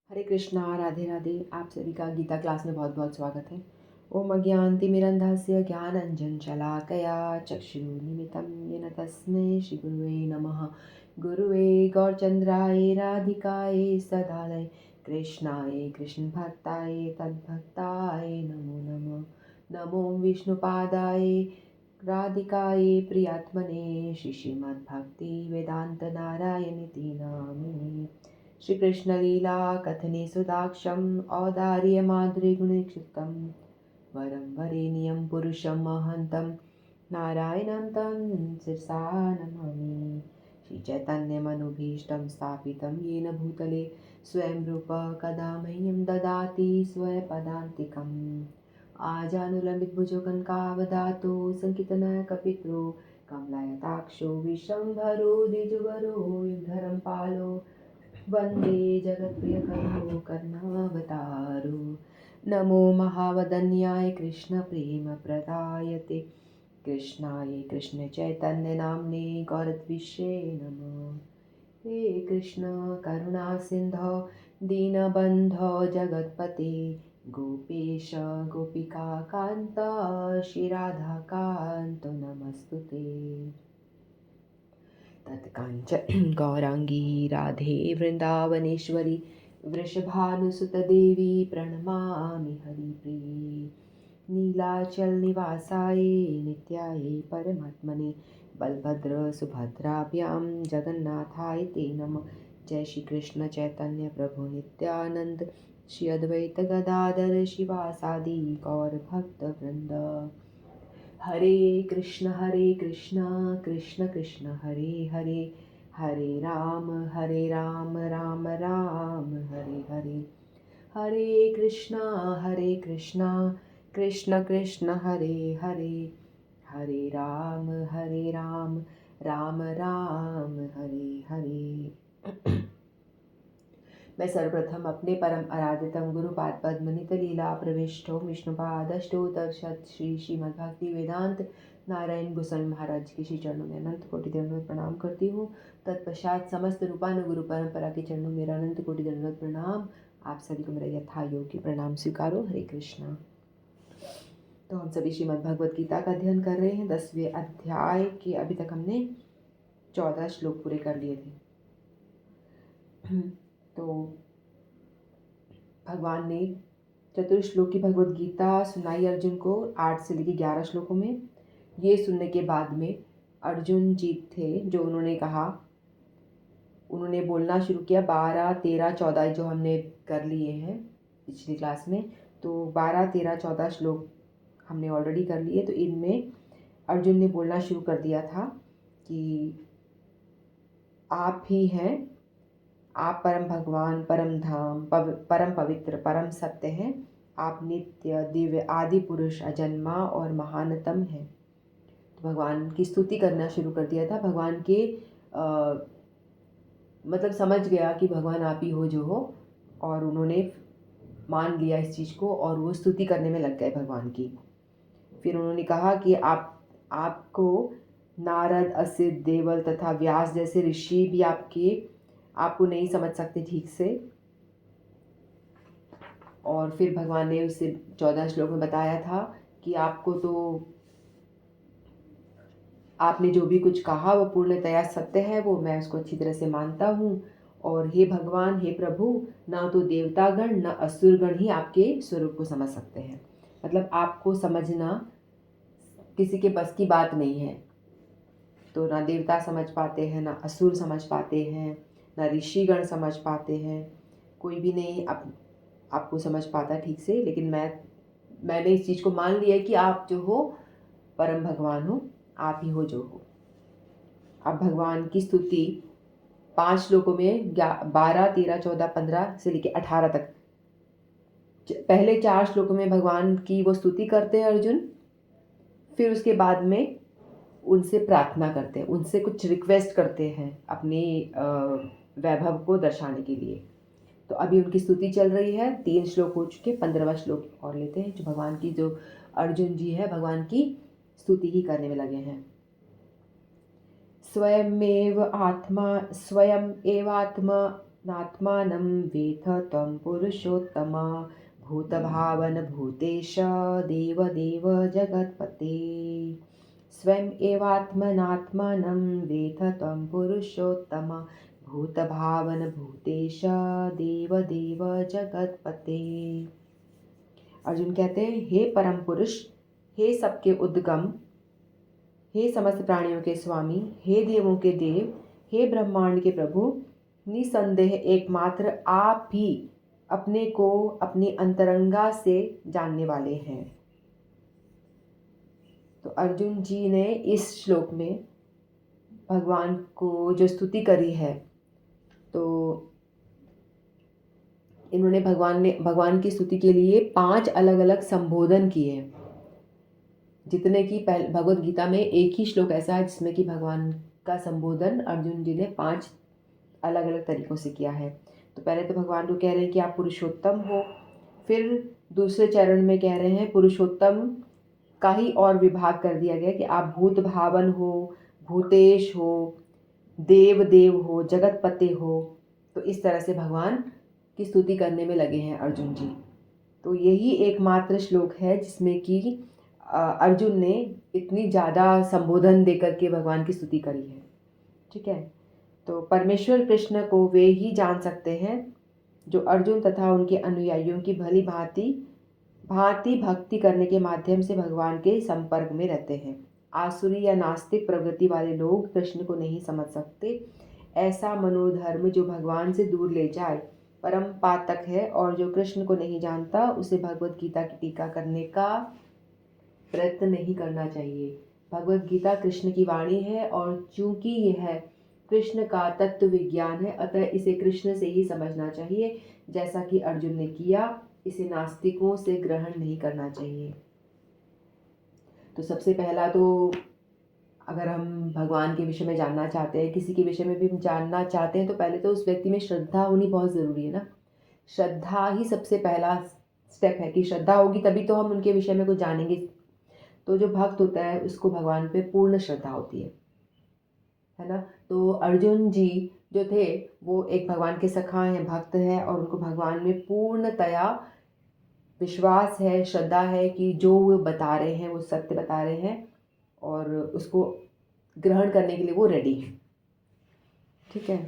हरे कृष्णा, राधे राधे। आप सभी का गीता क्लास में बहुत बहुत स्वागत है। ओम अज्ञानतिमिरन्धस्य ज्ञानञ्जनशलाकया चक्षुरुन्मिलितं येन तस्मै श्रीगुरुवे नमः। गुरुवे गौरचन्द्राय राधिकाय सदालय कृष्णाय कृष्णभक्ताय तद्भक्ताय नमो नमः। नमो विष्णुपादाय राधिकाय प्रियात्मने श्रीमद्भक्तिवेदान्तनारायणीति नामिने। श्री कृष्ण लीला कथने सुदाक्षम औदार्य माधुर्य गुणक्षुतम वरम वरेण्यं पुरुषं महन्तं नारायणं तं शिरसा नमामि। श्री चैतन्यमनुभीष्टं स्थापितं येन भूतले स्वयं रूप कदा मह्यं ददाति स्वपदान्तिकम्। आजानुलम्बितभुजो कनकावदातो संकीर्तनाय कपित्रो कमलायताक्षो विश्वम्भरो द्विजवरो युगधरं पालो वन्दे जगत्प्रियकरो करुणावतारो। नमो महावदन्याय कृष्णप्रेमप्रदायते कृष्णाय कृष्णचैतन्यनाम्ने गौरद्विषे नमः। हे कृष्ण करुणा सिन्धो दीनबन्धो जगत्पते गोपेश गोपिका कान्त श्रीराधाकान्त नमस्तुते। तत्काञ्चन गौराङ्गी राधे वृन्दावनेश्वरी वृषभानुसुतदेवी प्रणमामि हरिप्रिये। नीलाचलनिवासाय नित्याय परमात्मने बलभद्र सुभद्राभ्यां जगन्नाथाय ते नमः। जय श्री कृष्ण चैतन्य प्रभु नित्यानंद श्री अद्वैत गदाधर शिवासादि गौर भक्त वृंद। हरे कृष्ण कृष्ण कृष्ण हरे हरे, हरे राम राम राम हरे हरे। हरे कृष्ण कृष्ण कृष्ण हरे हरे, हरे राम राम राम हरे हरे। मैं सर्वप्रथम अपने परम आराध्यतम गुरुपाद पद्म नित लीला प्रविष्टो विष्णुपादष्टो दर्शत श्री श्रीमद्भक्ति वेदांत नारायण गोस्वामी महाराज के श्री चरणों में अनंत कोटि दंडवत प्रणाम करती हूँ। तत्पश्चात समस्त रूपानुगुरु परंपरा के चरणों में मेरा अनंत कोटि दंडवत प्रणाम। आप सभी को मेरा यथा योग्य प्रणाम स्वीकारो। हरे कृष्णा। तो हम सभी श्रीमद् भगवद गीता का अध्ययन कर रहे हैं। 10वें अध्याय के अभी तक हमने 14 श्लोक पूरे कर लिए थे। तो भगवान ने चतुर्श्लोक की भगवद गीता सुनाई अर्जुन को 8 से लेकर 11 श्लोकों में। ये सुनने के बाद में अर्जुन जी थे जो उन्होंने बोलना शुरू किया। 12, 13, 14 जो हमने कर लिए हैं पिछली क्लास में, तो 12, 13, 14 श्लोक हमने ऑलरेडी कर लिए। तो इनमें अर्जुन ने बोलना शुरू कर दिया था कि आप ही हैं, आप परम भगवान, परम धाम, परम पवित्र, परम सत्य हैं। आप नित्य दिव्य आदि पुरुष, अजन्मा और महानतम हैं। तो भगवान की स्तुति करना शुरू कर दिया था। भगवान के मतलब समझ गया कि भगवान आप ही हो जो हो, और उन्होंने मान लिया इस चीज़ को और वो स्तुति करने में लग गए भगवान की। फिर उन्होंने कहा कि आपको नारद, असित, देवल तथा व्यास जैसे ऋषि भी आपको नहीं समझ सकते ठीक से। और फिर भगवान ने उसे 14 श्लोक में बताया था कि आपने जो भी कुछ कहा वो पूर्णतया सत्य है, वो मैं उसको अच्छी तरह से मानता हूँ। और हे भगवान, हे प्रभु, ना तो देवतागण न असुरगण ही आपके स्वरूप को समझ सकते हैं। मतलब आपको समझना किसी के बस की बात नहीं है। तो ना देवता समझ पाते हैं, ना असुर समझ पाते हैं, ना ऋषिगण समझ पाते हैं। कोई भी नहीं आपको समझ पाता ठीक से। लेकिन मैंने इस चीज़ को मान लिया कि आप जो हो परम भगवान हो, आप ही हो जो हो। अब भगवान की स्तुति 5 श्लोकों में 12, 13, 14, 15 से लेकर 18 तक। पहले 4 श्लोकों में भगवान की वो स्तुति करते हैं अर्जुन। फिर उसके बाद में उनसे प्रार्थना करते हैं, उनसे कुछ रिक्वेस्ट करते हैं अपने वैभव को दर्शाने के लिए। तो अभी उनकी स्तुति चल रही है। 3 श्लोक हो चुके, 15वां श्लोक और लेते हैं। जो भगवान की जो अर्जुन जी है भगवान की स्तुति ही करने में लगे हैं। स्वयं एव आत्मा नात्मानं वेथ त्वं पुरुषोत्तम भूतभावन भूतेश देवदेव जगत्पते स्वयं एवात्मनात्मानं वेथ त्वं पुरुषोत्तम भूतभावन भूतेश देवदेव जगत्पते। अर्जुन कहते हैं, हे परम पुरुष, हे सबके उद्गम, हे समस्त प्राणियों के स्वामी, हे देवों के देव, हे ब्रह्मांड के प्रभु, निसंदेह एकमात्र आप ही अपने को अपनी अंतरंगा से जानने वाले हैं। तो अर्जुन जी ने इस श्लोक में भगवान को जो स्तुति करी है, तो इन्होंने भगवान की स्तुति के लिए 5 अलग अलग संबोधन किए हैं। जितने कि भगवत गीता में एक ही श्लोक ऐसा है जिसमें कि भगवान का संबोधन अर्जुन जी ने 5 अलग अलग तरीक़ों से किया है। तो पहले तो भगवान को कह रहे हैं कि आप पुरुषोत्तम हो, फिर दूसरे चरण में कह रहे हैं पुरुषोत्तम का ही और विभाग कर दिया गया कि आप भूत भावन हो, भूतेश हो, देव देव हो, जगतपते हो। तो इस तरह से भगवान की स्तुति करने में लगे हैं अर्जुन जी। तो यही एकमात्र श्लोक है जिसमें कि अर्जुन ने इतनी ज़्यादा संबोधन देकर के भगवान की स्तुति करी है। ठीक है, तो परमेश्वर कृष्ण को वे ही जान सकते हैं जो अर्जुन तथा उनके अनुयायियों की भली भांति भक्ति करने के माध्यम से भगवान के संपर्क में रहते हैं। आसुरी या नास्तिक प्रवृत्ति वाले लोग कृष्ण को नहीं समझ सकते। ऐसा मनोधर्म जो भगवान से दूर ले जाए परम पातक है, और जो कृष्ण को नहीं जानता उसे भगवत गीता की टीका करने का प्रयत्न नहीं करना चाहिए। भगवत गीता कृष्ण की वाणी है, और चूंकि यह कृष्ण का तत्व विज्ञान है, अतः इसे कृष्ण से ही समझना चाहिए, जैसा कि अर्जुन ने किया। इसे नास्तिकों से ग्रहण नहीं करना चाहिए। तो सबसे पहला तो अगर हम भगवान के विषय में जानना चाहते हैं, किसी के विषय में भी हम जानना चाहते हैं, तो पहले तो उस व्यक्ति में श्रद्धा होनी बहुत ज़रूरी है ना। श्रद्धा ही सबसे पहला स्टेप है कि श्रद्धा होगी तभी तो हम उनके विषय में कुछ जानेंगे। तो जो भक्त होता है उसको भगवान पे पूर्ण श्रद्धा होती है ना। तो अर्जुन जी जो थे वो एक भगवान के सखा हैं, भक्त हैं, और उनको भगवान में पूर्णतया विश्वास है, श्रद्धा है कि जो वो बता रहे हैं वो सत्य बता रहे हैं, और उसको ग्रहण करने के लिए वो रेडी हैं। ठीक है,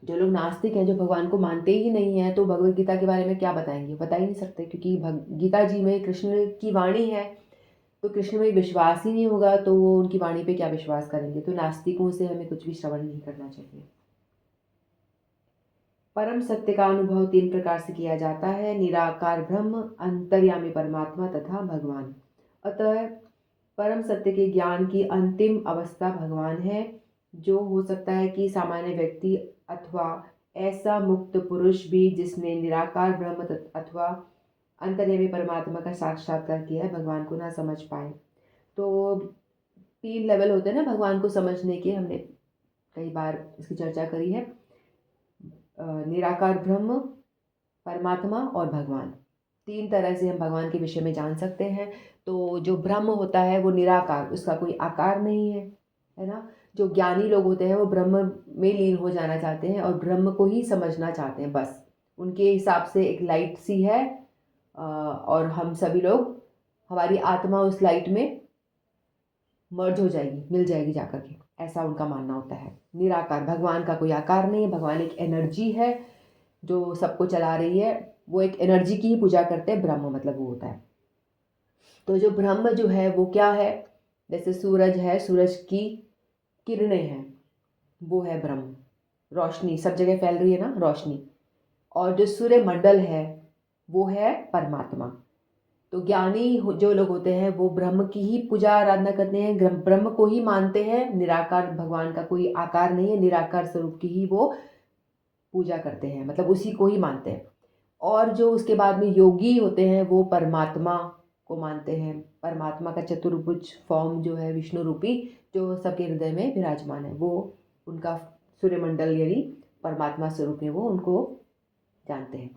जो लोग नास्तिक हैं, जो भगवान को मानते ही नहीं हैं, तो भगवत गीता के बारे में क्या बताएंगे, बता ही नहीं सकते, क्योंकि गीता जी में कृष्ण की वाणी है। तो कृष्ण में विश्वास ही नहीं होगा तो वो उनकी वाणी पे क्या विश्वास करेंगे। तो नास्तिकों से हमें कुछ भी श्रवण नहीं करना चाहिए। परम सत्य का अनुभव 3 प्रकार से किया जाता है: निराकार ब्रह्म, अंतर्यामी परमात्मा तथा भगवान। अतः परम सत्य के ज्ञान की अंतिम अवस्था भगवान है, जो हो सकता है कि सामान्य व्यक्ति अथवा ऐसा मुक्त पुरुष भी जिसने निराकार ब्रह्म अथवा अंतर्यामी परमात्मा का साक्षात्कार किया है, भगवान को ना समझ पाए। तो 3 लेवल होते हैं ना भगवान को समझने के, हमने कई बार इसकी चर्चा करी है। निराकार ब्रह्म, परमात्मा और भगवान, 3 तरह से हम भगवान के विषय में जान सकते हैं। तो जो ब्रह्म होता है वो निराकार, उसका कोई आकार नहीं है ना। जो ज्ञानी लोग होते हैं वो ब्रह्म में लीन हो जाना चाहते हैं और ब्रह्म को ही समझना चाहते हैं। बस उनके हिसाब से एक लाइट सी है, और हम सभी लोग, हमारी आत्मा उस लाइट में मर्ज हो जाएगी, मिल जाएगी जाकर के, ऐसा उनका मानना होता है। निराकार, भगवान का कोई आकार नहीं है, भगवान एक एनर्जी है जो सबको चला रही है। वो एक एनर्जी की ही पूजा करते हैं, ब्रह्म मतलब वो होता है। तो जो ब्रह्म जो है वो क्या है, जैसे सूरज है, सूरज की किरणें हैं, वो है ब्रह्म। रोशनी सब जगह फैल रही है ना, रोशनी। और जो सूर्य मंडल है वो है परमात्मा। तो ज्ञानी जो लोग होते हैं वो ब्रह्म की ही पूजा आराधना करते हैं, ब्रह्म को ही मानते हैं। निराकार भगवान का कोई आकार नहीं है, निराकार स्वरूप की ही वो पूजा करते हैं, मतलब उसी को ही मानते हैं। और जो उसके बाद में योगी होते हैं वो परमात्मा को मानते हैं। परमात्मा का चतुर्भुज फॉर्म जो है विष्णु रूपी, जो सबके हृदय में विराजमान है, वो उनका सूर्यमंडल यानी परमात्मा स्वरूप है, वो उनको जानते हैं।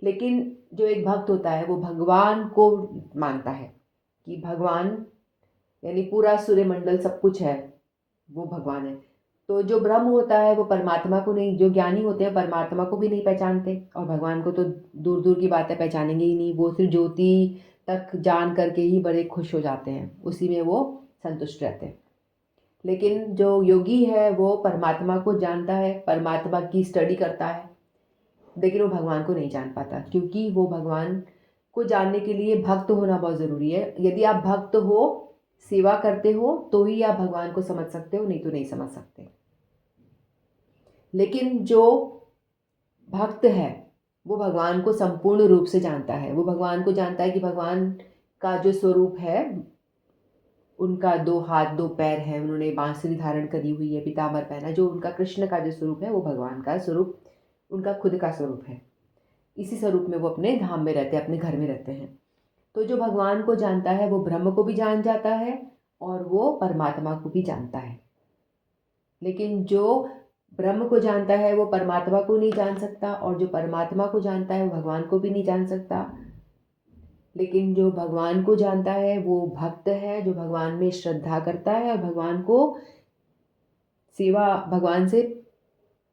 लेकिन जो एक भक्त होता है वो भगवान को मानता है कि भगवान यानी पूरा सूर्यमंडल सब कुछ है, वो भगवान है। तो जो ब्रह्म होता है वो परमात्मा को नहीं, जो ज्ञानी होते हैं परमात्मा को भी नहीं पहचानते, और भगवान को तो दूर दूर की बातें पहचानेंगे ही नहीं। वो सिर्फ ज्योति तक जान करके ही बड़े खुश हो जाते हैं, उसी में वो संतुष्ट रहते हैं। लेकिन जो योगी है वो परमात्मा को जानता है, परमात्मा की स्टडी करता है, लेकिन वो भगवान को नहीं जान पाता, क्योंकि वो भगवान को जानने के लिए भक्त होना बहुत ज़रूरी है। यदि आप भक्त हो, सेवा करते हो, तो ही आप भगवान को समझ सकते हो, नहीं तो नहीं समझ सकते। लेकिन जो भक्त है वो भगवान को संपूर्ण रूप से जानता है। वो भगवान को जानता है कि भगवान का जो स्वरूप है, उनका 2 हाथ 2 पैर है, उन्होंने बांसुरी धारण करी हुई है, पीताम्बर पहना, जो उनका कृष्ण का जो स्वरूप है वो भगवान का स्वरूप, उनका खुद का स्वरूप है। इसी स्वरूप में वो अपने धाम में रहते हैं, अपने घर में रहते हैं। तो जो भगवान को जानता है वो ब्रह्म को भी जान जाता है और वो परमात्मा को भी जानता है। लेकिन जो ब्रह्म को जानता है वो परमात्मा को नहीं जान सकता, और जो परमात्मा को जानता है वो भगवान को भी नहीं जान सकता। लेकिन जो भगवान को जानता है वो भक्त है, जो भगवान में श्रद्धा करता है और भगवान को भगवान से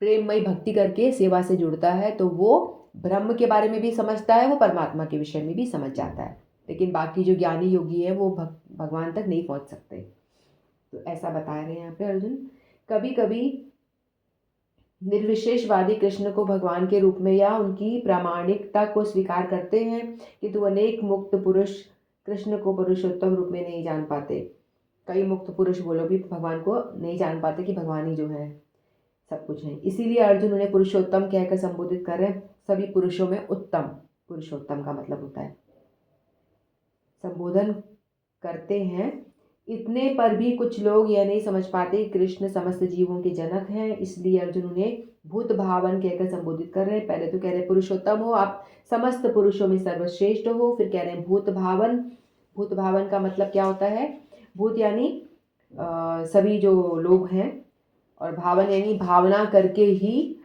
प्रेममयी भक्ति करके सेवा से जुड़ता है, तो वो ब्रह्म के बारे में भी समझता है, वो परमात्मा के विषय में भी समझ जाता है। लेकिन बाकी जो ज्ञानी योगी है वो भगवान तक नहीं पहुंच सकते। तो ऐसा बता रहे हैं यहाँ पे अर्जुन। कभी कभी निर्विशेषवादी कृष्ण को भगवान के रूप में या उनकी प्रामाणिकता को स्वीकार करते हैं, किंतु अनेक मुक्त पुरुष कृष्ण को पुरुषोत्तम रूप में नहीं जान पाते। कई मुक्त पुरुष बोलो भी भगवान को नहीं जान पाते कि भगवान ही जो है सब कुछ है। इसीलिए अर्जुन उन्हें पुरुषोत्तम कहकर संबोधित कर रहे हैं। सभी पुरुषों में उत्तम, पुरुषोत्तम का मतलब होता है संबोधन करते हैं। इतने पर भी कुछ लोग यह नहीं समझ पाते कृष्ण समस्त जीवों के जनक हैं, इसलिए अर्जुन उन्हें भूत भावन कहकर संबोधित कर रहे हैं। पहले तो कह रहे हैं पुरुषोत्तम हो, आप समस्त पुरुषों में सर्वश्रेष्ठ हो, फिर कह रहे हैं भूत भावन। भूत भावन का मतलब क्या होता है? भूत यानी सभी जो लोग हैं, और भावन यानी भावना करके ही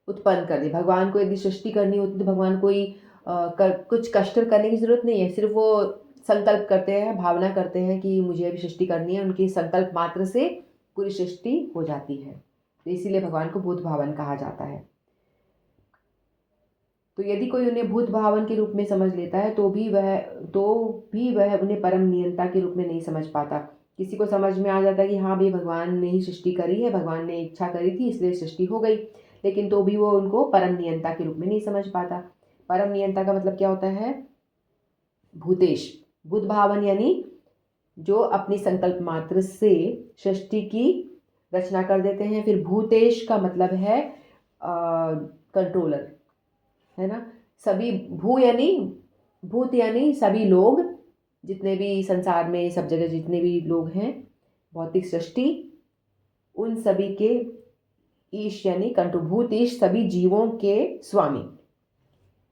उत्पन्न कर दे। भगवान को यदि सृष्टि करनी होती तो भगवान कोई कुछ कष्ट करने की जरूरत नहीं है, सिर्फ वो संकल्प करते हैं, भावना करते हैं कि मुझे अभी सृष्टि करनी है, उनकी संकल्प मात्र से पूरी सृष्टि हो जाती है। तो इसीलिए भगवान को भूत भावन कहा जाता है। तो यदि कोई उन्हें भूत भावन के रूप में समझ लेता है तो भी वह उन्हें परम नियंता के रूप में नहीं समझ पाता। किसी को समझ में आ जाता है कि हाँ भाई भगवान ने ही सृष्टि करी है, भगवान ने इच्छा करी थी इसलिए सृष्टि हो गई, लेकिन तो भी वो उनको परम नियंता के रूप में नहीं समझ पाता। परम नियंता का मतलब क्या होता है? भूतेश। भूत भावन यानी जो अपनी संकल्प मात्र से सृष्टि की रचना कर देते हैं। फिर भूतेश का मतलब है कंट्रोलर, है ना। सभी भूत यानी सभी लोग, जितने भी संसार में सब जगह जितने भी लोग हैं, भौतिक सृष्टि, उन सभी के ईश यानी कंट्रोल। भूत ईश सभी जीवों के स्वामी,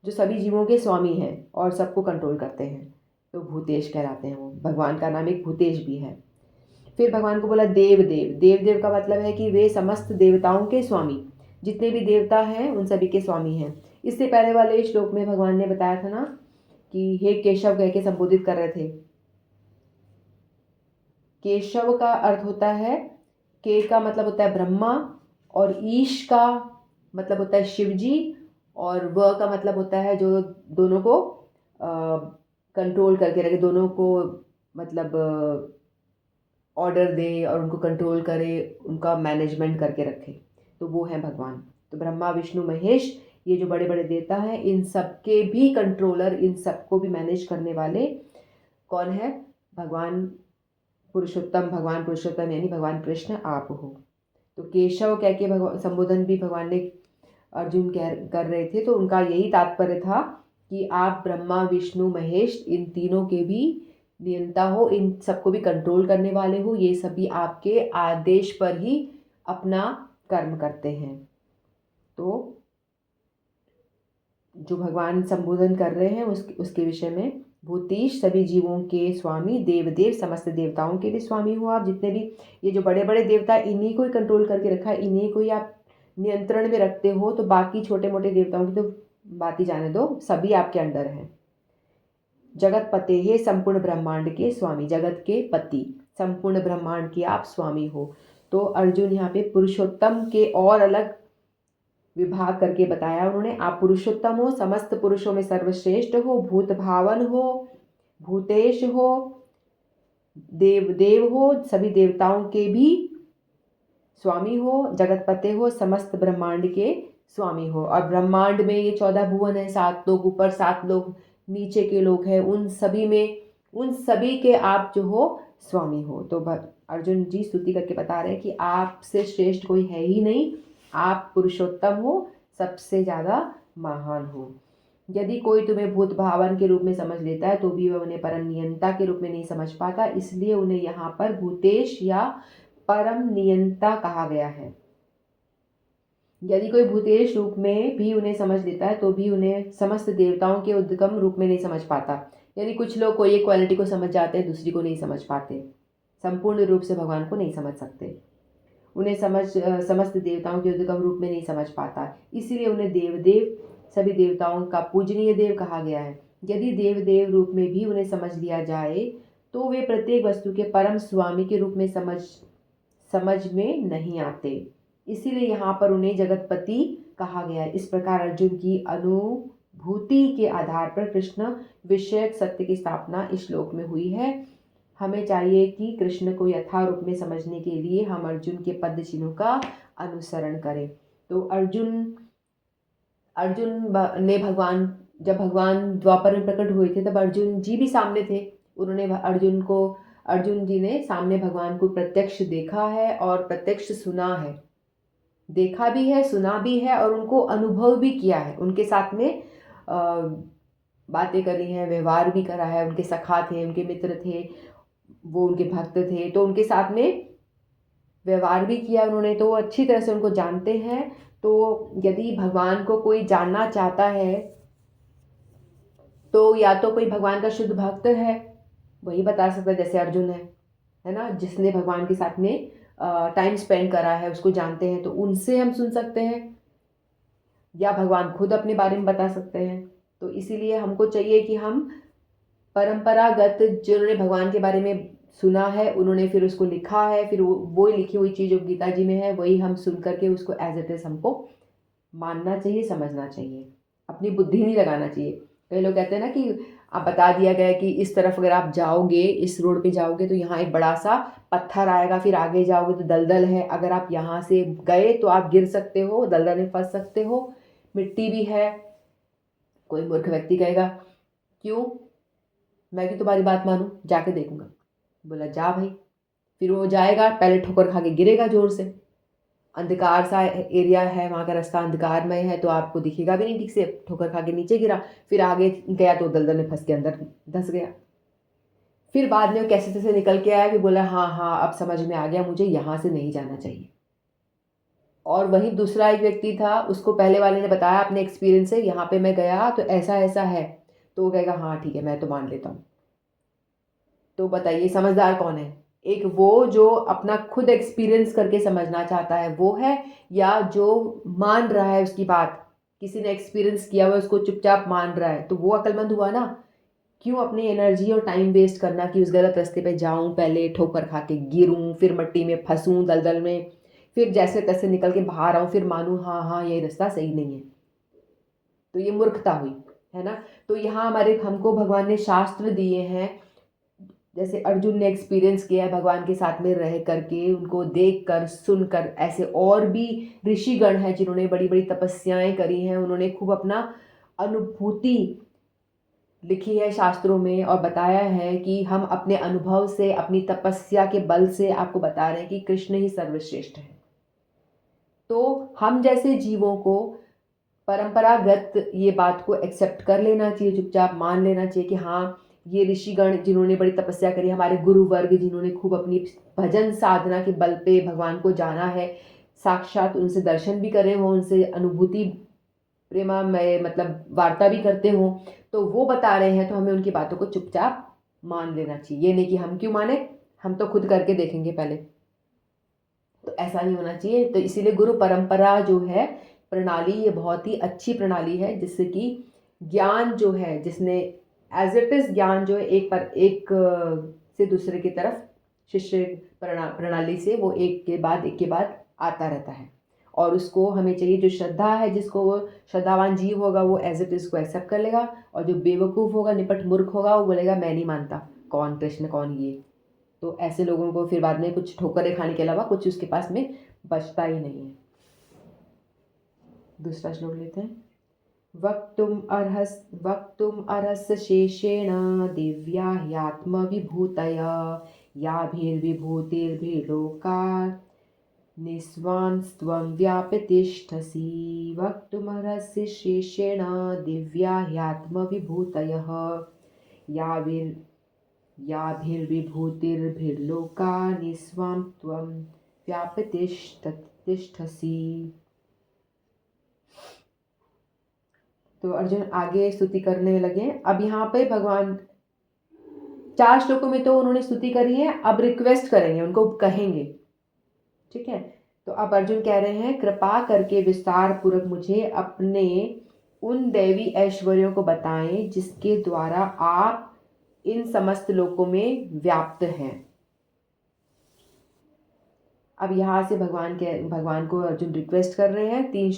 जो सभी जीवों के स्वामी हैं और सबको कंट्रोल करते हैं, तो भूतेश कहलाते हैं वो। भगवान का नाम एक भूतेश भी है। फिर भगवान को बोला देव देव। देव देव का मतलब है कि वे समस्त देवताओं के स्वामी, जितने भी देवता हैं उन सभी के स्वामी हैं। इससे पहले वाले श्लोक में भगवान ने बताया था ना कि हे केशव कह के संबोधित कर रहे थे। केशव का अर्थ होता है, के का मतलब होता है ब्रह्मा, और ईश का मतलब होता है शिव जी, और व का मतलब होता है जो दोनों को कंट्रोल करके रखे, दोनों को मतलब ऑर्डर दे और उनको कंट्रोल करे, उनका मैनेजमेंट करके रखे, तो वो है भगवान। तो ब्रह्मा विष्णु महेश, ये जो बड़े बड़े देवता हैं, इन सब के भी कंट्रोलर, इन सबको भी मैनेज करने वाले कौन है? भगवान पुरुषोत्तम यानी भगवान कृष्ण आप हो। तो केशव कह के संबोधन भी भगवान ने अर्जुन कर रहे थे, तो उनका यही तात्पर्य था कि आप ब्रह्मा विष्णु महेश इन तीनों के भी नियंता हो, इन सबको भी कंट्रोल करने वाले हो। ये सभी आपके आदेश पर ही अपना कर्म करते हैं। तो जो भगवान संबोधन कर रहे हैं उसके विषय में, भूतीश सभी जीवों के स्वामी, देव देव समस्त देवताओं के भी स्वामी हो आप। जितने भी ये जो बड़े बड़े देवता, इन्हीं को ही कंट्रोल करके रखा है, इन्हीं को ही आप नियंत्रण में रखते हो। तो बाकी छोटे मोटे देवताओं की तो बात ही जाने दो, सभी आपके अंडर हैं। जगत पते हे संपूर्ण ब्रह्मांड के स्वामी, जगत के पति, संपूर्ण ब्रह्मांड के आप स्वामी हो। तो अर्जुन यहाँ पे पुरुषोत्तम के और अलग विभाग करके बताया उन्होंने। आप पुरुषोत्तम हो, समस्त पुरुषों में सर्वश्रेष्ठ हो, भूत भावन हो, भूतेश हो, देव हो, सभी देवताओं के भी स्वामी हो, जगतपते हो, समस्त ब्रह्मांड के स्वामी हो। और ब्रह्मांड में ये 14 भुवन है, 7 लोग ऊपर, 7 लोग नीचे के लोग हैं, उन सभी में, उन सभी के आप जो हो स्वामी हो। तो अर्जुन जी स्तुति करके बता रहे हैं कि आपसे श्रेष्ठ कोई है ही नहीं, आप पुरुषोत्तम हो, सबसे ज़्यादा महान हो। यदि कोई तुम्हें भूत भावन के रूप में समझ लेता है तो भी वह उन्हें परम नियंता के रूप में नहीं समझ पाता, इसलिए उन्हें यहाँ पर भूतेश या परम नियंता कहा गया है। यदि कोई भूतेश रूप में भी उन्हें समझ लेता है तो भी उन्हें समस्त देवताओं के उद्गम रूप में नहीं समझ पाता। यानी कुछ लोग कोई एक क्वालिटी को समझ जाते हैं, दूसरी को नहीं समझ पाते, संपूर्ण रूप से भगवान को नहीं समझ सकते, उन्हें समस्त देवताओं के उद्गम रूप में नहीं समझ पाता, इसीलिए उन्हें देवदेव, सभी देवताओं का पूजनीय देव कहा गया है। यदि देवदेव रूप में भी उन्हें समझ लिया जाए तो वे प्रत्येक वस्तु के परम स्वामी के रूप में समझ में नहीं आते, इसीलिए यहाँ पर उन्हें जगतपति कहा गया है। इस प्रकार अर्जुन की अनुभूति के आधार पर कृष्ण विषयक सत्य की स्थापना इस श्लोक में हुई है। हमें चाहिए कि कृष्ण को यथा रूप में समझने के लिए हम अर्जुन के पद चिन्हों का अनुसरण करें। तो अर्जुन ने जब भगवान द्वापर में प्रकट हुए थे तब अर्जुन जी भी सामने थे। उन्होंने अर्जुन जी ने सामने भगवान को प्रत्यक्ष देखा है और प्रत्यक्ष सुना है, देखा भी है, सुना भी है और उनको अनुभव भी किया है। उनके साथ में बातें करी हैं, व्यवहार भी करा है, उनके सखा थे, उनके मित्र थे, वो उनके भक्त थे, तो उनके साथ में व्यवहार भी किया उन्होंने, तो वो अच्छी तरह से उनको जानते हैं। तो यदि भगवान को कोई जानना चाहता है तो या तो कोई भगवान का शुद्ध भक्त है, वही बता सकता है, जैसे अर्जुन है ना, जिसने भगवान के साथ में टाइम स्पेंड करा है, उसको जानते हैं, तो उनसे हम सुन सकते हैं, या भगवान खुद अपने बारे में बता सकते हैं। तो इसीलिए हमको चाहिए कि हम परंपरागत जिन्होंने भगवान के बारे में सुना है, उन्होंने फिर उसको लिखा है, फिर वो लिखी हुई चीज़ जो गीता जी में है वही हम सुन करके उसको एज इट इज़ हमको मानना चाहिए, समझना चाहिए, अपनी बुद्धि नहीं लगाना चाहिए। कई लोग कहते हैं ना कि आप बता दिया गया है कि इस तरफ अगर आप जाओगे, इस रोड पे जाओगे तो यहाँ एक बड़ा सा पत्थर आएगा, फिर आगे जाओगे तो दलदल है, अगर आप यहाँ से गए तो आप गिर सकते हो, दलदल में फंस सकते हो, मिट्टी भी है। कोई मूर्ख व्यक्ति कहेगा क्यों, मैं भी तुम्हारी बात मानूं, जाके देखूंगा। बोला जा भाई, फिर वो जाएगा, पहले ठोकर खा के गिरेगा जोर से, अंधकार सा एरिया है, वहाँ का रास्ता अंधकारमय है तो आपको दिखेगा भी नहीं ठीक से, ठोकर खा के नीचे गिरा, फिर आगे गया तो दलदल में फंस के अंदर धंस गया। फिर बाद में वो कैसे तैसे निकल के आया, फिर बोला हाँ हाँ अब समझ में आ गया, मुझे यहाँ से नहीं जाना चाहिए। और वहीं दूसरा एक व्यक्ति था, उसको पहले वाले ने बताया अपने एक्सपीरियंस से, यहाँ पे मैं गया तो ऐसा ऐसा है, तो वो कहेगा हाँ ठीक है मैं तो मान लेता हूँ। तो बताइए समझदार कौन है? एक वो जो अपना खुद एक्सपीरियंस करके समझना चाहता है वो है, या जो मान रहा है उसकी बात, किसी ने एक्सपीरियंस किया हुआ उसको चुपचाप मान रहा है, तो वो अक्लमंद हुआ ना। क्यों अपनी एनर्जी और टाइम वेस्ट करना कि उस गलत रास्ते पे जाऊं, पहले ठोकर खा के गिरूं, फिर मट्टी में फंसूं दलदल में, फिर जैसे तैसे निकल के बाहर आऊं, फिर मानूं हाँ हाँ ये रास्ता सही नहीं है, तो ये मूर्खता हुई, है ना। तो यहाँ हमको भगवान ने शास्त्र दिए हैं, जैसे अर्जुन ने एक्सपीरियंस किया है भगवान के साथ में रह करके, उनको देख कर सुन कर, ऐसे और भी ऋषिगण हैं जिन्होंने बड़ी बड़ी तपस्याएं करी हैं, उन्होंने खूब अपना अनुभूति लिखी है शास्त्रों में और बताया है कि हम अपने अनुभव से, अपनी तपस्या के बल से आपको बता रहे हैं कि कृष्ण ही सर्वश्रेष्ठ है। तो हम जैसे जीवों को परंपरागत ये बात को एक्सेप्ट कर लेना चाहिए, चुपचाप मान लेना चाहिए कि हाँ ये ऋषिगण जिन्होंने बड़ी तपस्या करी, हमारे गुरु वर्ग जिन्होंने खूब अपनी भजन साधना के बल पे भगवान को जाना है, साक्षात उनसे दर्शन भी करे हों, उनसे अनुभूति प्रेमा में मतलब वार्ता भी करते हों, तो वो बता रहे हैं तो हमें उनकी बातों को चुपचाप मान लेना चाहिए। ये नहीं कि हम क्यों माने, हम तो खुद करके देखेंगे पहले, तो ऐसा नहीं होना चाहिए। तो इसीलिए गुरु परंपरा जो है प्रणाली, ये बहुत ही अच्छी प्रणाली है, जिससे कि ज्ञान जो है, जिसने एज इट इज़ ज्ञान जो है एक से दूसरे की तरफ शिष्य प्रणाली से वो एक के बाद आता रहता है। और उसको हमें चाहिए, जो श्रद्धा है, जिसको वो श्रद्धावान जीव होगा वो एज इट इज को एक्सेप्ट कर लेगा, और जो बेवकूफ़ होगा, निपट मूर्ख होगा, वो बोलेगा मैं नहीं मानता, कौन कृष्ण, कौन ये। तो ऐसे लोगों को फिर बाद में कुछ ठोकरें खाने के अलावा कुछ उसके पास में बचता ही नहीं है। दूसरा श्लोक लेते हैं। वक्तुम अर्हस्य शेषेण दिव्या ह्यात्मविभूतया याभिर्विभूतिर्भिर्लोकान् निस्वांस्त्वं व्याप्य तिष्ठसि। वक्तुमर्हसि शेषेण दिव्या ह्यात्मविभूतयः याभिर्विभूतिर्भिर्लोकान् निस्वां त्वं व्याप्य तिष्ठसि। तो अर्जुन आगे स्तुति करने लगे। अब यहाँ पे भगवान 4 श्लोकों में तो उन्होंने स्तुति करी है, अब रिक्वेस्ट करेंगे, उनको कहेंगे, ठीक है। तो अब अर्जुन कह रहे हैं, कृपा करके विस्तार पूर्वक मुझे अपने उन दैवी ऐश्वर्यों को बताएं जिसके द्वारा आप इन समस्त लोकों में व्याप्त हैं। अब यहाँ से भगवान को अर्जुन रिक्वेस्ट कर रहे हैं। 3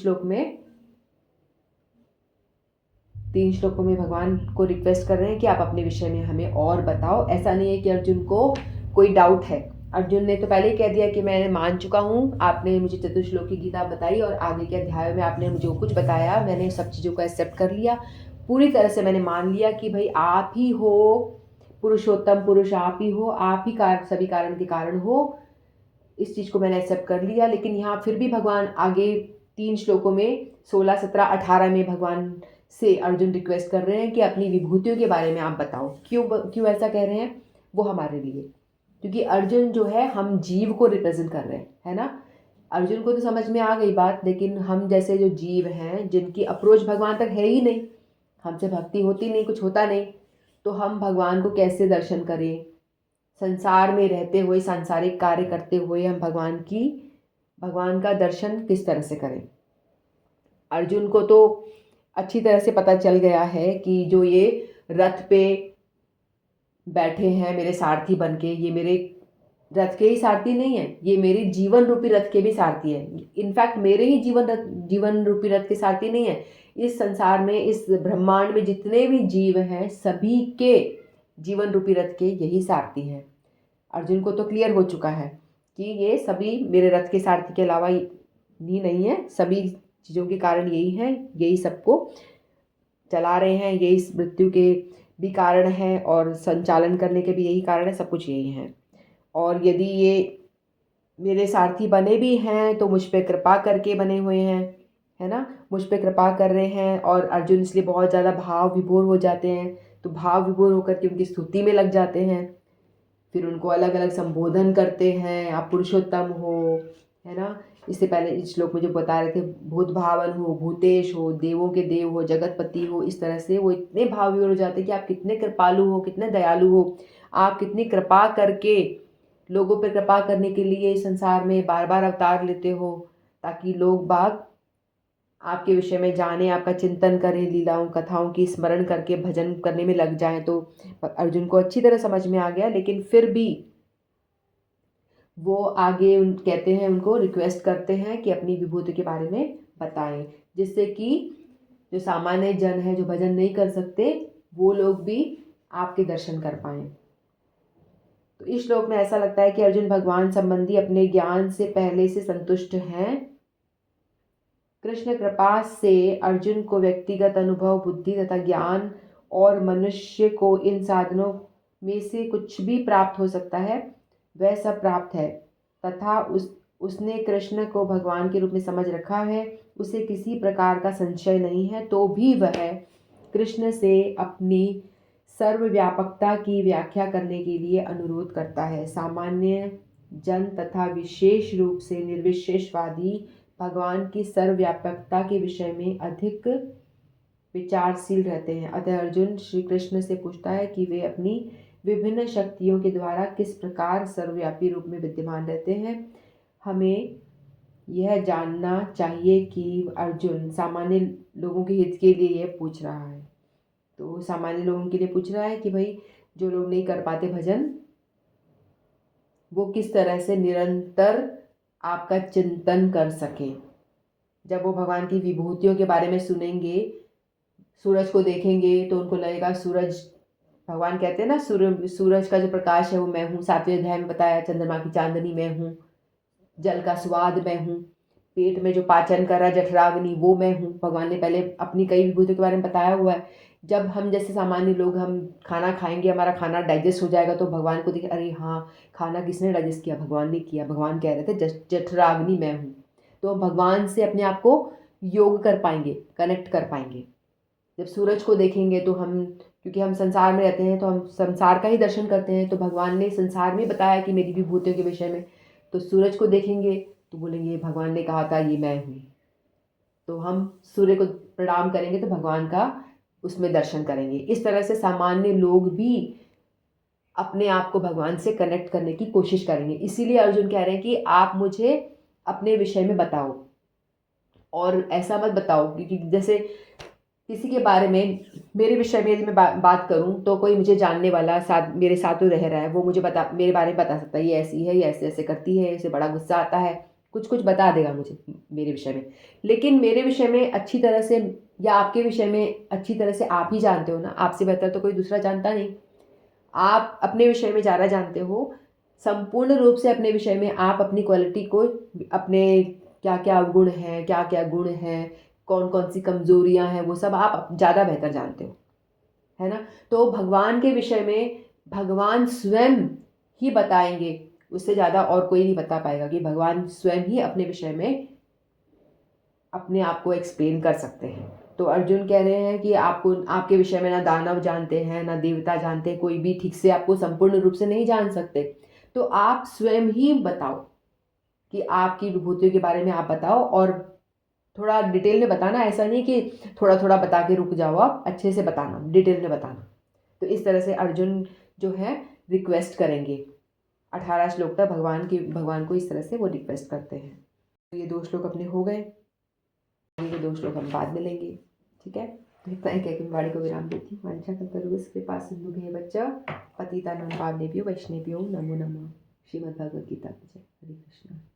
श्लोकों में भगवान को रिक्वेस्ट कर रहे हैं कि आप अपने विषय में हमें और बताओ। ऐसा नहीं है कि अर्जुन को कोई डाउट है। अर्जुन ने तो पहले ही कह दिया कि मैं मान चुका हूँ, आपने मुझे चतुर्श्लोकी गीता बताई और आगे के अध्याय में आपने मुझे जो कुछ बताया मैंने सब चीज़ों को एक्सेप्ट कर लिया, पूरी तरह से मैंने मान लिया कि भाई आप ही हो पुरुषोत्तम पुरुष, आप ही हो, आप ही सभी कारण के कारण हो। इस चीज़ को मैंने एक्सेप्ट कर लिया। लेकिन यहाँ फिर भी भगवान आगे 3 श्लोकों में 16, 17, 18 में भगवान से अर्जुन रिक्वेस्ट कर रहे हैं कि अपनी विभूतियों के बारे में आप बताओ। क्यों ऐसा कह रहे हैं? वो हमारे लिए, क्योंकि अर्जुन जो है हम जीव को रिप्रेजेंट कर रहे हैं, है ना। अर्जुन को तो समझ में आ गई बात, लेकिन हम जैसे जो जीव हैं जिनकी अप्रोच भगवान तक है ही नहीं, हमसे भक्ति होती नहीं, कुछ होता नहीं, तो हम भगवान को कैसे दर्शन करें? संसार में रहते हुए, सांसारिक कार्य करते हुए हम भगवान का दर्शन किस तरह से करें? अर्जुन को तो अच्छी तरह से पता चल गया है कि जो ये रथ पे बैठे हैं मेरे सारथी बन के, ये मेरे रथ के ही सारथी नहीं है, ये मेरे जीवन रूपी रथ के भी सारथी है। इनफैक्ट मेरे ही जीवन रूपी रथ के सारथी नहीं है। इस संसार में, इस ब्रह्मांड में जितने भी जीव हैं सभी के जीवन रूपी रथ के यही सारथी हैं। अर्जुन को तो क्लियर हो चुका है कि ये सभी मेरे रथ के सारथी के अलावा ही नहीं है, सभी चीज़ों के कारण यही हैं, यही सबको चला रहे हैं, यही मृत्यु के भी कारण है और संचालन करने के भी यही कारण है, सब कुछ यही है। और यदि ये मेरे सारथी बने भी हैं तो मुझ पर कृपा करके बने हुए हैं, है ना, मुझ पर कृपा कर रहे हैं। और अर्जुन इसलिए बहुत ज़्यादा भाव विभोर हो जाते हैं, तो भाव विभोर होकर के उनकी स्तुति में लग जाते हैं, फिर उनको अलग अलग संबोधन करते हैं, आप पुरुषोत्तम हो, है ना। इससे पहले इस श्लोक में जो बता रहे थे, भूत भावन हो, भूतेश हो, देवों के देव हो, जगतपति हो, इस तरह से वो इतने भाव विभोर हो जाते हैं कि आप कितने कृपालु हो, कितने दयालु हो, आप कितनी कृपा करके लोगों पर कृपा करने के लिए इस संसार में बार बार अवतार लेते हो, ताकि लोग बाग आपके विषय में जाने, आपका चिंतन करें, लीलाओं कथाओं की स्मरण करके भजन करने में लग जाएं। तो अर्जुन को अच्छी तरह समझ में आ गया, लेकिन फिर भी वो आगे कहते हैं, उनको रिक्वेस्ट करते हैं कि अपनी विभूति के बारे में बताएं, जिससे कि जो सामान्य जन है, जो भजन नहीं कर सकते, वो लोग भी आपके दर्शन कर पाएं। तो इस श्लोक में ऐसा लगता है कि अर्जुन भगवान संबंधी अपने ज्ञान से पहले से संतुष्ट हैं। कृष्ण कृपा से अर्जुन को व्यक्तिगत अनुभव, बुद्धि तथा ज्ञान और मनुष्य को इन साधनों में से कुछ भी प्राप्त हो सकता है, वह सब प्राप्त है, तथा उसने कृष्ण को भगवान के रूप में समझ रखा है, उसे किसी प्रकार का संशय नहीं है, तो भी वह कृष्ण से अपनी सर्वव्यापकता की व्याख्या करने के लिए अनुरोध करता है। सामान्य जन तथा विशेष रूप से निर्विशेषवादी भगवान की सर्वव्यापकता के विषय में अधिक विचारशील रहते हैं। अतः अर्जुन श्री कृष्ण से पूछता है कि वे अपनी विभिन्न शक्तियों के द्वारा किस प्रकार सर्वव्यापी रूप में विद्यमान रहते हैं। हमें यह जानना चाहिए कि अर्जुन सामान्य लोगों के हित के लिए यह पूछ रहा है। तो सामान्य लोगों के लिए पूछ रहा है कि भाई जो लोग नहीं कर पाते भजन, वो किस तरह से निरंतर आपका चिंतन कर सकें। जब वो भगवान की विभूतियों के बारे में सुनेंगे, सूरज को देखेंगे तो उनको लगेगा सूरज, भगवान कहते हैं ना सूरज का जो प्रकाश है वो मैं हूँ। 7वें अध्याय में बताया चंद्रमा की चांदनी मैं हूँ, जल का स्वाद मैं हूँ, पेट में जो पाचन कर रहा है जठराग्नि वो मैं हूँ। भगवान ने पहले अपनी कई विभूतियों के बारे में बताया हुआ है। जब हम जैसे सामान्य लोग हम खाना खाएंगे, हमारा खाना डाइजेस्ट हो जाएगा तो भगवान को देखे, अरे हाँ खाना किसने डाइजेस्ट किया, भगवान ने किया। भगवान कह रहे थे जठराग्नि मैं हूँ। तो भगवान से अपने आप को योग कर पाएंगे, कनेक्ट कर पाएंगे। जब सूरज को देखेंगे तो हम, क्योंकि हम संसार में रहते हैं तो हम संसार का ही दर्शन करते हैं, तो भगवान ने संसार में बताया कि मेरी विभूतियों के विषय में। तो सूरज को देखेंगे तो बोलेंगे भगवान ने कहा था ये मैं हूँ। तो हम सूर्य को प्रणाम करेंगे तो भगवान का उसमें दर्शन करेंगे। इस तरह से सामान्य लोग भी अपने आप को भगवान से कनेक्ट करने की कोशिश करेंगे। इसीलिए अर्जुन कह रहे हैं कि आप मुझे अपने विषय में बताओ, और ऐसा मत बताओ क्योंकि जैसे किसी के बारे में, मेरे विषय में यदि मैं बात करूं तो कोई मुझे जानने वाला साथ मेरे साथ रह रहा है, वो मुझे मेरे बारे में बता सकता है ये ऐसी है, ये ऐसे ऐसे करती है, इसे बड़ा गुस्सा आता है, कुछ कुछ बता देगा मुझे मेरे विषय में। लेकिन मेरे विषय में अच्छी तरह से, या आपके विषय में अच्छी तरह से आप ही जानते हो ना, आपसे बेहतर तो कोई दूसरा जानता नहीं। आप अपने विषय में ज़्यादा जानते हो, संपूर्ण रूप से अपने विषय में आप अपनी क्वालिटी को, अपने क्या क्या अवगुण हैं, क्या क्या गुण हैं, कौन कौन सी कमजोरियां हैं, वो सब आप ज़्यादा बेहतर जानते हो, है ना। तो भगवान के विषय में भगवान स्वयं ही बताएंगे, उससे ज़्यादा और कोई नहीं बता पाएगा, कि भगवान स्वयं ही अपने विषय में अपने आप को एक्सप्लेन कर सकते हैं। तो अर्जुन कह रहे हैं कि आपको, आपके विषय में ना दानव जानते हैं ना देवता जानते हैं, कोई भी ठीक से आपको संपूर्ण रूप से नहीं जान सकते। तो आप स्वयं ही बताओ कि आपकी विभूतियों के बारे में आप बताओ, और थोड़ा डिटेल में बताना, ऐसा नहीं कि थोड़ा थोड़ा बता के रुक जाओ, आप अच्छे से बताना, डिटेल में बताना। तो इस तरह से अर्जुन जो है रिक्वेस्ट करेंगे। 18 श्लोक तक भगवान को इस तरह से वो रिक्वेस्ट करते हैं। तो ये 2 श्लोक अपने हो गए, ये 2 श्लोक हम बाद में लेंगे, ठीक है। तो इतना ही कह के वाणी को विराम देती हूँ। वंशा कल्पतरुभ्यश्च कृपा सिन्धुभ्यश्च पतितानां पावनेभ्यो वैष्णवेभ्यो नमो नमः। श्रीमद्भगवद्गीता की जय। हरे कृष्ण।